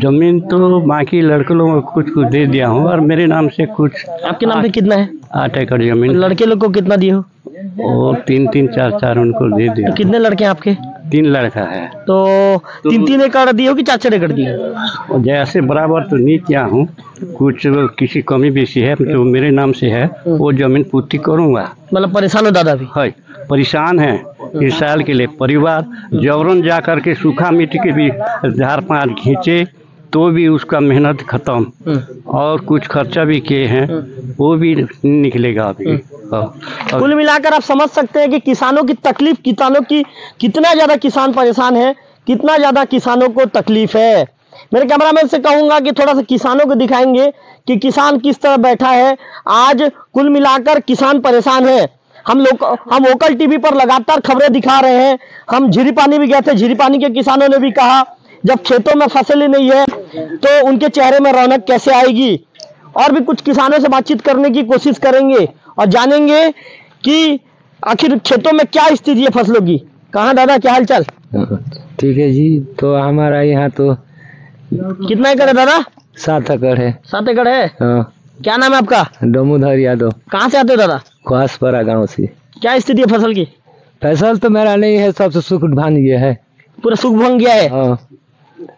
जमीन तो बाकी लड़के लोगों को कुछ कुछ दे दिया हूँ और मेरे नाम से कुछ। आपके नाम पे कितना है? 8 एकड़ जमीन। लड़के लोग को कितना दिए हो? और 3-3, 4-4 उनको दे दिया। तो कितने लड़के हैं आपके? 3 लड़का है। तो 3-3 एकड़ दिए हो कि 4-4 एकड़ दिए? जैसे बराबर तो नहीं किया हूँ, कुछ किसी कमी बेसी है तो मेरे नाम से है, वो जमीन पूर्ति करूँगा। मतलब परेशान हो दादा भी? है, परेशान है इस साल के लिए। परिवार जबरन जा करके सूखा मिट्टी के भी झाड़ पार खींचे तो भी उसका मेहनत खत्म और कुछ खर्चा भी किए हैं वो भी निकलेगा अभी। कुल मिलाकर आप समझ सकते हैं कि किसानों की तकलीफ, किसानों की कितना ज्यादा किसान परेशान है, कितना ज्यादा किसानों को तकलीफ है। मेरे कैमरामैन से कहूंगा कि थोड़ा सा किसानों को दिखाएंगे कि किसान किस तरह बैठा है। आज कुल मिलाकर किसान परेशान है। हम वोकल टीवी पर लगातार खबरें दिखा रहे हैं। हम झीरी पानी भी गए थे, झीरी पानी के किसानों ने भी कहा जब खेतों में फसल ही नहीं है तो उनके चेहरे में रौनक कैसे आएगी। और भी कुछ किसानों से बातचीत करने की कोशिश करेंगे और जानेंगे कि आखिर खेतों में क्या स्थिति है फसलों की। कहाँ दादा, क्या हाल चाल? ठीक है जी। तो हमारा यहाँ तो कितना एकड़ है दादा? 7 एकड़ है। 7 एकड़ है। हाँ। क्या नाम है आपका? दामोदर यादव। कहाँ से आते हो दादा? ख्वासपरा गांव से। क्या स्थिति है फसल की? फसल तो मेरा नहीं है, सबसे सुख भांग गया है, पूरा सुख भंग गया है। हाँ।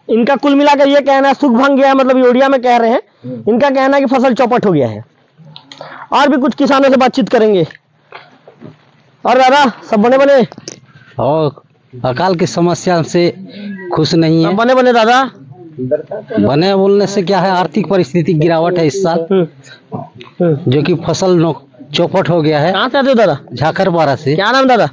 इनका कुल मिलाकर ये कहना है सुख भंग गया है, मतलब ये उड़िया में कह रहे हैं, इनका कहना है कि फसल चौपट हो गया है। और भी कुछ किसानों से बातचीत करेंगे। और दादा सब बने बने? और अकाल की समस्या से खुश नहीं है। बने बने दादा? बने बोलने से क्या है, आर्थिक परिस्थिति गिरावट है इस साल, जो कि फसल चौपट हो गया है। कहाँ से आते हो दादा? झाकरपारा से। क्या नाम दादा?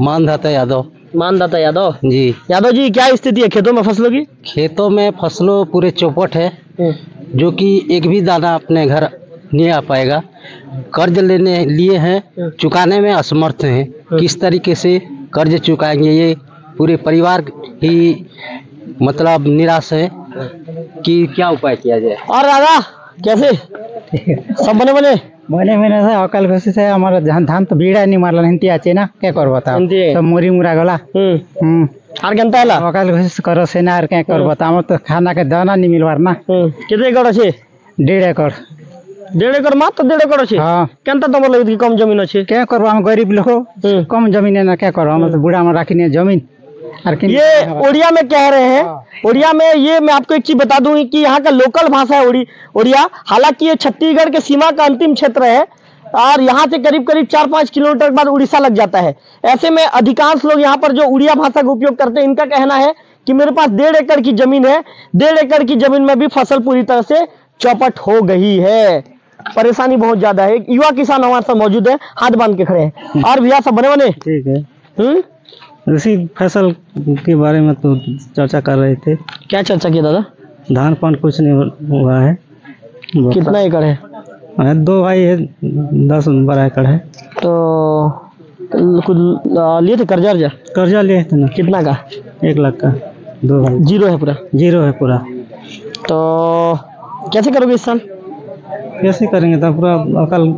मानदाता यादव। मानदाता यादव जी। यादव जी, क्या स्थिति है खेतों में फसलों की? खेतों में फसलों पूरे चौपट है, जो कि एक भी दाना अपने घर नहीं आ पाएगा। कर्ज लेने लिए हैं, चुकाने में असमर्थ हैं। किस तरीके से कर्ज चुकाएंगे, ये पूरे परिवार ही मतलब निराश है कि क्या उपाय किया जाए। और दादा कैसे सब बने बने? बने मैंने से अकाल घोषित है हमारा धान तो बीड़ा नहीं मारला हिंती आचे ना क्या कर बता तो मोरी मुरा गला आर गंता है अकाल घोषित करो से ना क्या कर बता हम तो खाना के दाना नहीं मिलवार ना। कितने एकड़ अच्छे? 1.5 एकड़। 1.5 एकड़ मात्र 1.5 एकड़ अच्छे? हाँ। केंता तो बोलो कि कम जमीन अच्छे? क्या करबो हम गरीब लोग कम जमीन है ना क्या करो, हम तो बूढ़ा में राखी जमीन। ये उड़िया में कह रहे हैं। उड़िया में ये मैं आपको एक चीज बता दूं कि यहाँ का लोकल भाषा है उड़िया। हालांकि ये छत्तीसगढ़ के सीमा का अंतिम क्षेत्र है और यहाँ से करीब करीब 4-5 किलोमीटर के बाद उड़ीसा लग जाता है। ऐसे में अधिकांश लोग यहाँ पर जो उड़िया भाषा का उपयोग करते हैं, इनका कहना है कि मेरे पास 1.5 एकड़ की जमीन है, 1.5 एकड़ की जमीन में भी फसल पूरी तरह से चौपट हो गई है। परेशानी बहुत ज्यादा है। युवा किसान हमारे साथ मौजूद है, हाथ बांध के खड़े हैं। और भैया सब बने बने? ठीक है। उसी फसल के बारे में तो चर्चा कर रहे थे। क्या चर्चा की दादा? धान पान कुछ नहीं हुआ है। कितना एकड़ है? 2 भाई है, 10-12 एकड़ है। तो कुछ लिए थे कर्जा? कर्जा लिए थे ना। कितना का? 1 लाख का। 2 भाई। जीरो है पूरा? जीरो है पूरा। तो कैसे करोगे इस साल? कैसे करेंगे तो पूरा अकाल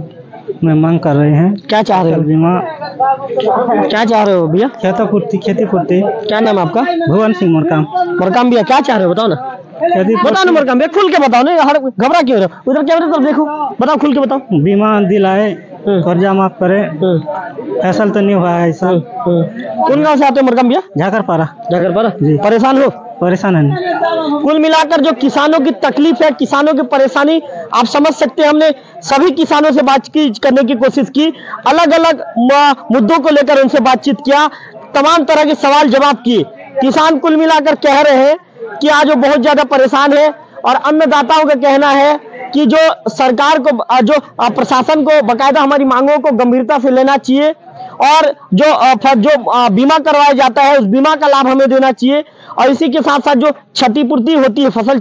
में मांग कर रहे हैं। क्या चाह रहे हो? बीमा क्या चाह रहे हो भैया? खेती पूर्ति। क्या नाम है आपका? भुवन सिंह मरकाम। मरकाम भैया क्या चाह रहे हो बताओ ना? बताओ ना मरकाम भैया, खुल के बताओ ना, हर घबरा क्यों रहे हो? उधर कैमरे तरफ देखो, बताओ खुल के बताओ। बीमा दिलाए, कर्जा माफ करे, फसल तो नहीं हुआ है इस साल। कौन गाँव से आते हो मरकाम भैया? झाकरपारा। झाकरपारा जी। परेशान हो? परेशान है। कुल मिलाकर जो किसानों की तकलीफ है, किसानों की परेशानी आप समझ सकते हैं। हमने सभी किसानों से बातचीत करने की कोशिश की, अलग अलग मुद्दों को लेकर उनसे बातचीत किया, तमाम तरह के सवाल जवाब किए। किसान कुल मिलाकर कह रहे हैं कि आज वो बहुत ज्यादा परेशान है और अन्नदाताओं का कहना है कि जो सरकार को, जो प्रशासन को बाकायदा हमारी मांगों को गंभीरता से लेना चाहिए और जो बीमा करवाया जाता है उस बीमा का लाभ हमें देना चाहिए और इसी के साथ साथ जो क्षतिपूर्ति होती है, फसल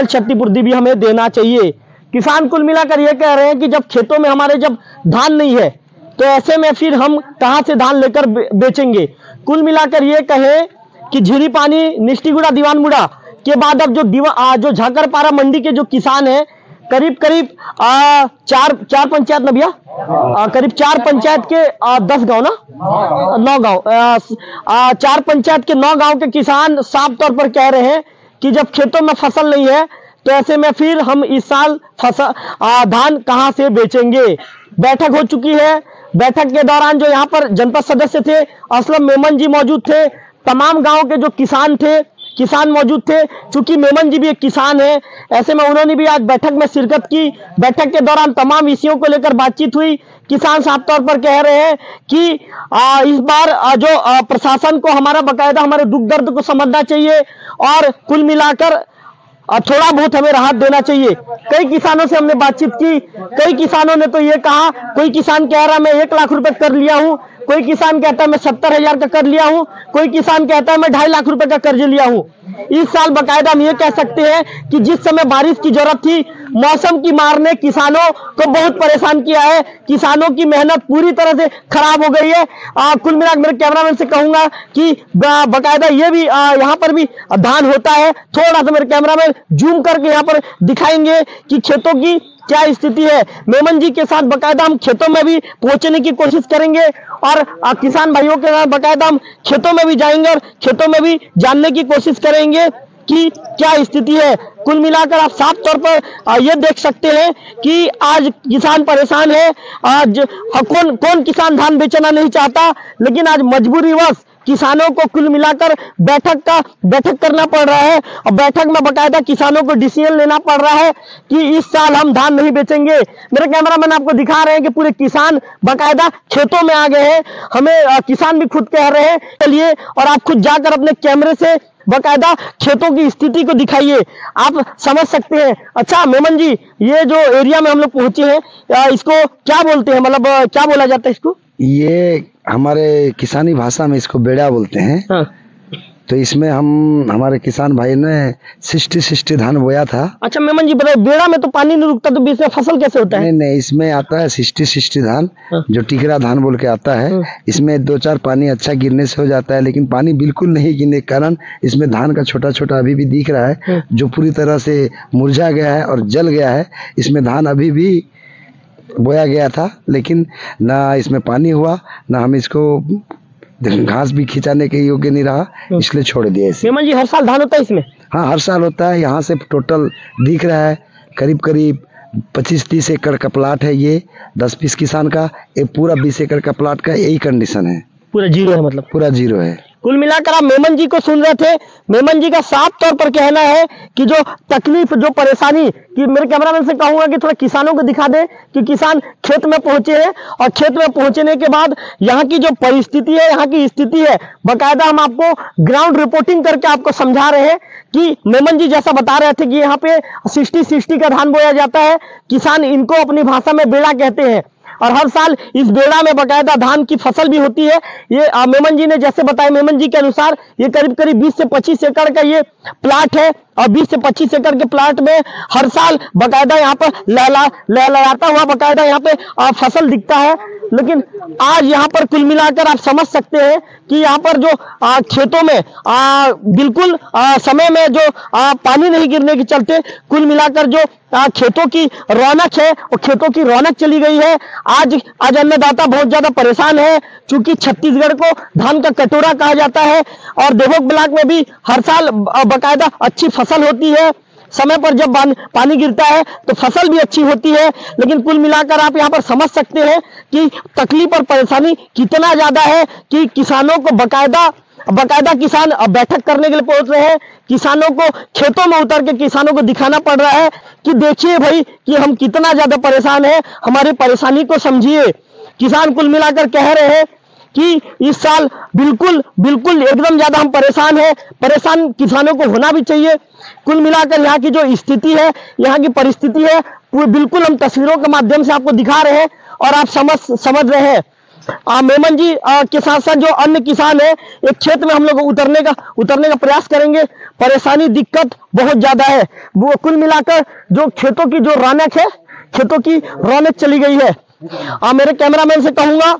क्षतिपूर्ति भी हमें देना चाहिए। किसान कुल मिलाकर ये कह रहे हैं कि जब खेतों में हमारे जब धान नहीं है तो ऐसे में फिर हम कहां से धान लेकर बेचेंगे। कुल मिलाकर ये कहें कि झीरी पानी, निष्ठीगुड़ा, दीवानमुड़ा के बाद अब जो झाकरपारा मंडी के जो किसान हैं, करीब 4 पंचायत ना भैया, करीब 4 पंचायत के 10 गांव ना 9 गांव, 4 पंचायत के 9 गांव के किसान साफ तौर पर कह रहे हैं कि जब खेतों में फसल नहीं है तो ऐसे में फिर हम इस साल धान कहां से बेचेंगे। बैठक हो चुकी है। बैठक के दौरान जो यहाँ पर जनपद सदस्य थे, असलम मेमन जी मौजूद थे, तमाम गांव के जो किसान मौजूद थे। चूंकि मेमन जी भी एक किसान है, ऐसे में उन्होंने भी आज बैठक में शिरकत की। बैठक के दौरान तमाम विषयों को लेकर बातचीत हुई। किसान साफ तौर पर कह रहे हैं कि इस बार जो प्रशासन को हमारा बाकायदा हमारे दुख दर्द को समझना चाहिए और कुल मिलाकर थोड़ा बहुत हमें राहत देना चाहिए। कई किसानों से हमने बातचीत की। कई किसानों ने तो ये कहा, कोई किसान कह रहा मैं 1 लाख रुपए कर लिया हूं, कोई किसान कहता है मैं 70,000 का कर्ज लिया हूं, कोई किसान कहता है मैं 2.5 लाख रुपए का कर्ज लिया हूं। इस साल बकायदा हम ये कह सकते हैं कि जिस समय बारिश की जरूरत थी, मौसम की मार ने किसानों को बहुत परेशान किया है। किसानों की मेहनत पूरी तरह से खराब हो गई है। कुल मिलाकर मेरे कैमरामैन से कहूंगा कि बकायदा ये भी यहाँ पर भी धान होता है। थोड़ा सा मेरे कैमरामैन जूम करके यहाँ पर दिखाएंगे कि खेतों की क्या स्थिति है। मेमन जी के साथ बकायदा हम खेतों में भी पहुंचने की कोशिश करेंगे और किसान भाइयों के साथ बकायदा हम खेतों में भी जाएंगे और खेतों में भी जानने की कोशिश करेंगे कि क्या स्थिति है। कुल मिलाकर आप साफ तौर पर ये देख सकते हैं कि आज किसान परेशान है। आज कौन किसान धान बेचना नहीं चाहता, लेकिन आज मजबूरीवश किसानों को कुल मिलाकर बैठक करना पड़ रहा है और बैठक में बकायदा किसानों को डिसीजन लेना पड़ रहा है कि इस साल हम धान नहीं बेचेंगे। मेरे कैमरामैन आपको दिखा रहे हैं कि पूरे किसान बकायदा खेतों में आ गए हैं। हमें किसान भी खुद कह रहे हैं चलिए और आप खुद जाकर अपने कैमरे से बकायदा खेतों की स्थिति को दिखाइए, आप समझ सकते हैं। अच्छा मेमन जी, ये जो एरिया में हम लोग पहुंचे हैं इसको क्या बोलते हैं, मतलब क्या बोला जाता है इसको? ये हमारे किसानी भाषा में इसको बेड़ा बोलते हैं। हाँ। तो इसमें हमारे किसान भाई ने 60 धान बोया था। अच्छा मेमन जी बताइए, बेड़ा में तो पानी नहीं रुकता तो बीच में फसल कैसे होता है? नहीं, इसमें आता है 60 धान। हाँ। जो टिकरा धान बोल के आता है। हाँ। इसमें 2-4 पानी अच्छा गिरने से हो जाता है, लेकिन पानी बिल्कुल नहीं गिरने के कारण इसमें धान का छोटा छोटा अभी भी दिख रहा है। हाँ। जो पूरी तरह से मुरझा गया है और जल गया है। इसमें धान अभी भी बोया गया था, लेकिन ना इसमें पानी हुआ, ना हम इसको घास भी खिंचाने के योग्य नहीं रहा, इसलिए छोड़ दिया इसे। मेमन जी हर साल धान होता है इसमें? हाँ, हर साल होता है। यहाँ से टोटल दिख रहा है करीब 25-30 एकड़ का प्लाट है। ये 20-20 किसान का एक पूरा 20 एकड़ का प्लाट का यही कंडीशन है। पूरा जीरो है, मतलब पूरा जीरो है। कुल मिलाकर आप मेमन जी को सुन रहे थे। मेमन जी का साफ तौर पर कहना है कि जो तकलीफ, जो परेशानी, कि मेरे कैमरामैन से कहूंगा कि थोड़ा किसानों को दिखा दे कि किसान खेत में पहुंचे हैं और खेत में पहुंचने के बाद यहाँ की जो परिस्थिति है, यहाँ की स्थिति है, बकायदा हम आपको ग्राउंड रिपोर्टिंग करके आपको समझा रहे हैं कि मेमन जी जैसा बता रहे थे कि यहाँ पे 60 का धान बोया जाता है। किसान इनको अपनी भाषा में बेड़ा कहते हैं और हर साल इस बेड़ा में बकायदा धान की फसल भी होती है। ये मेमन जी ने जैसे बताया, मेमन जी के अनुसार ये करीब 20 से 25 एकड़ का ये प्लाट है और 20 से 25 एकड़ के प्लाट में हर साल बकायदा यहाँ पर लहलहाता हुआ बकायदा यहाँ पे फसल दिखता है। लेकिन आज यहाँ पर कुल मिलाकर आप समझ सकते हैं कि यहाँ पर जो खेतों में बिल्कुल समय में जो पानी नहीं गिरने के चलते कुल मिलाकर जो खेतों की रौनक है वो खेतों की रौनक चली गई है। आज अन्नदाता बहुत ज्यादा परेशान है, क्योंकि छत्तीसगढ़ को धान का कटोरा कहा जाता है और देवोग ब्लॉक में भी हर साल बकायदा अच्छी फसल होती है। समय पर जब पानी गिरता है तो फसल भी अच्छी होती है। लेकिन कुल मिलाकर आप यहाँ पर समझ सकते हैं कि तकलीफ और परेशानी कितना ज्यादा है कि किसानों को बकायदा किसान बैठक करने के लिए पहुंच रहे हैं। किसानों को खेतों में उतर के किसानों को दिखाना पड़ रहा है कि देखिए भाई कि हम कितना ज्यादा परेशान हैं, हमारी परेशानी को समझिए। किसान कुल मिलाकर कह रहे हैं कि इस साल बिल्कुल एकदम ज्यादा हम परेशान हैं। परेशान किसानों को होना भी चाहिए। कुल मिलाकर यहाँ की जो स्थिति है, यहाँ की परिस्थिति है, वो बिल्कुल हम तस्वीरों के माध्यम से आपको दिखा रहे हैं और आप समझ रहे हैं। मेमन जी के साथ साथ जो अन्य किसान है, एक खेत में हम लोग उतरने का प्रयास करेंगे। परेशानी, दिक्कत बहुत ज्यादा है। वो कुल मिलाकर जो खेतों की जो रौनक है, खेतों की रौनक चली गई है। मेरे कैमरामैन से कहूंगा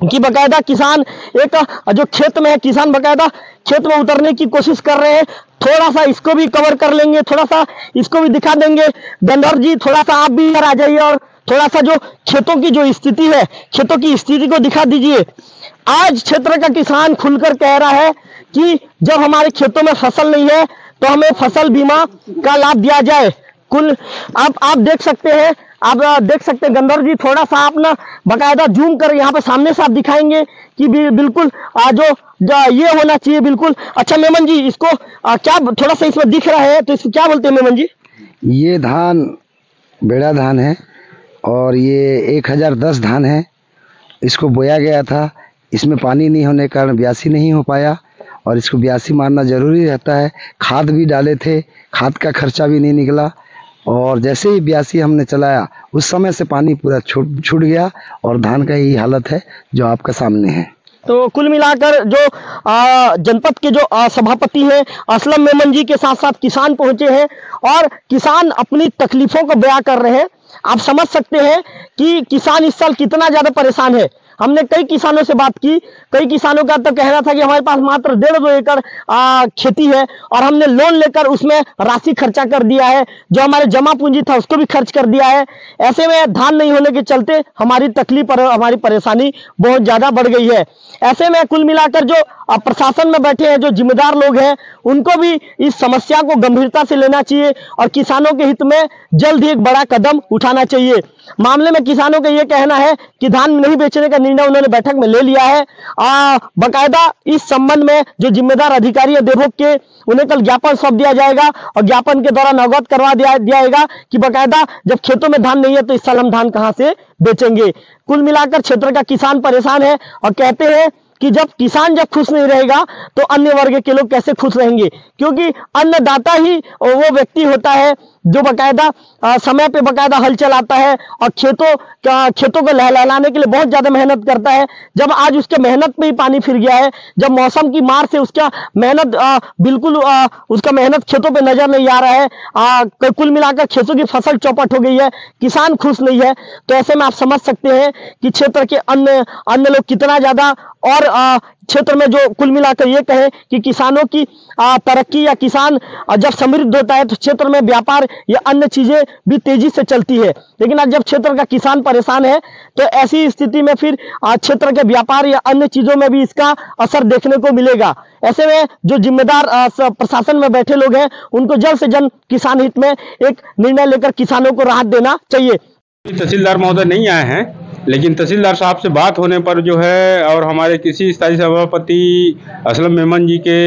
कि बकायदा किसान एक जो खेत में है, किसान बकायदा खेत में उतरने की कोशिश कर रहे हैं। थोड़ा सा इसको भी कवर कर लेंगे, थोड़ा सा इसको भी दिखा देंगे। गंधर जी थोड़ा सा आप भी इधर आ जाइए और थोड़ा सा जो खेतों की जो स्थिति है, खेतों की स्थिति को दिखा दीजिए। आज क्षेत्र का किसान खुलकर कह रहा है कि जब हमारे खेतों में फसल नहीं है तो हमें फसल बीमा का लाभ दिया जाए। कुल आप देख सकते हैं, गंधर जी थोड़ा सा आप ना बकायदा जूम कर यहाँ पे सामने से आप दिखाएंगे कि बिल्कुल जो ये होना चाहिए बिल्कुल। अच्छा मेमन जी, इसको क्या थोड़ा सा इसमें दिख रहा है तो इसको क्या बोलते हैं मेमन जी? ये धान बेड़ा धान है और ये 1010 धान है। इसको बोया गया था, इसमें पानी नहीं होने के कारण ब्यासी नहीं हो पाया और इसको ब्यासी मारना जरूरी रहता है। खाद भी डाले थे, खाद का खर्चा भी नहीं निकला और जैसे ही ब्यासी हमने चलाया उस समय से पानी पूरा छूट गया और धान का यही हालत है जो आपका सामने है। तो कुल मिलाकर जो जनपद के जो सभापति हैं असलम मेमन जी के साथ साथ किसान पहुंचे हैं और किसान अपनी तकलीफों को बयां कर रहे हैं। आप समझ सकते हैं कि किसान इस साल कितना ज्यादा परेशान है। हमने कई किसानों से बात की, कई किसानों का तो कहना था कि हमारे पास मात्र 1.5-2 एकड़ खेती है और हमने लोन लेकर उसमें राशि खर्चा कर दिया है, जो हमारे जमा पूंजी था उसको भी खर्च कर दिया है। ऐसे में धान नहीं होने के चलते हमारी तकलीफ और हमारी परेशानी बहुत ज्यादा बढ़ गई है। ऐसे में कुल मिलाकर जो प्रशासन में बैठे हैं, जो जिम्मेदार लोग हैं, उनको भी इस समस्या को गंभीरता से लेना चाहिए और किसानों के हित में जल्द ही एक बड़ा कदम उठाना चाहिए। मामले में किसानों का यह कहना है कि धान नहीं बेचने का निर्णय उन्होंने बैठक में ले लिया है। बकायदा इस संबंध में जो जिम्मेदार अधिकारी है देवभोग के, उन्हें कल ज्ञापन सौंप दिया जाएगा और ज्ञापन के दौरान अवगत करवा दिया जाएगा कि बकायदा जब खेतों में धान नहीं है तो इस साल हम धान कहां से बेचेंगे। कुल मिलाकर क्षेत्र का किसान परेशान है और कहते हैं कि जब किसान जब खुश नहीं रहेगा तो अन्य वर्ग के लोग कैसे खुश रहेंगे, क्योंकि अन्नदाता ही वो व्यक्ति होता है जो बकायदा समय पे बकायदा हल चलाता है और खेतों को लहलाने के लिए बहुत ज्यादा मेहनत करता है। जब आज उसके मेहनत पे ही पानी फिर गया है, जब मौसम की मार से उसका मेहनत बिल्कुल उसका मेहनत खेतों पे नजर नहीं आ रहा है, कुल मिलाकर खेतों की फसल चौपट हो गई है, किसान खुश नहीं है, तो ऐसे में आप समझ सकते हैं कि क्षेत्र के अन्य लोग कितना ज्यादा और क्षेत्र में जो कुल मिलाकर ये कहे कि किसानों की तरक्की या किसान जब समृद्ध होता है तो क्षेत्र में व्यापार या अन्य चीजें भी तेजी से चलती है। लेकिन आज जब क्षेत्र का किसान परेशान है तो ऐसी स्थिति में फिर क्षेत्र के व्यापार या अन्य चीजों में भी इसका असर देखने को मिलेगा। ऐसे में जो जिम्मेदार प्रशासन में बैठे लोग हैं उनको जल्द से जल्द किसान हित में एक निर्णय लेकर किसानों को राहत देना चाहिए। तहसीलदार महोदय नहीं आए हैं, लेकिन तहसीलदार साहब से बात होने पर जो है और हमारे कृषि स्थायी सभापति असलम मेमन जी के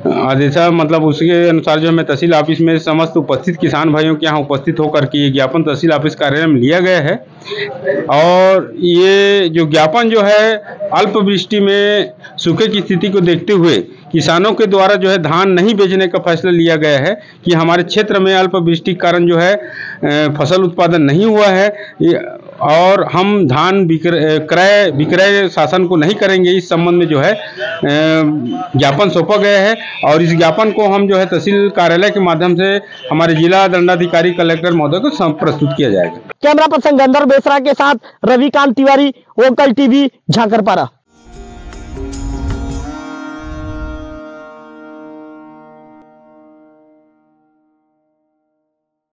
आदेश मतलब उसके अनुसार जो है तहसील ऑफिस में समस्त उपस्थित किसान भाइयों के यहाँ उपस्थित होकर के ये ज्ञापन तहसील ऑफिस कार्यालय में लिया गया है। और ये जो ज्ञापन जो है अल्पवृष्टि में सूखे की स्थिति को देखते हुए किसानों के द्वारा जो है धान नहीं बेचने का फैसला लिया गया है कि हमारे क्षेत्र में अल्पवृष्टि के कारण जो है फसल उत्पादन नहीं हुआ है और हम धान विक्रय शासन को नहीं करेंगे। इस संबंध में जो है ज्ञापन सौंपा गया है और इस ज्ञापन को हम जो है तहसील कार्यालय के माध्यम से हमारे जिला दंडाधिकारी कलेक्टर महोदय को प्रस्तुत किया जाएगा। कैमरा पर्सन गंधर्व बेसरा के साथ रविकांत तिवारी, वोकल टीवी, झाकरपारा।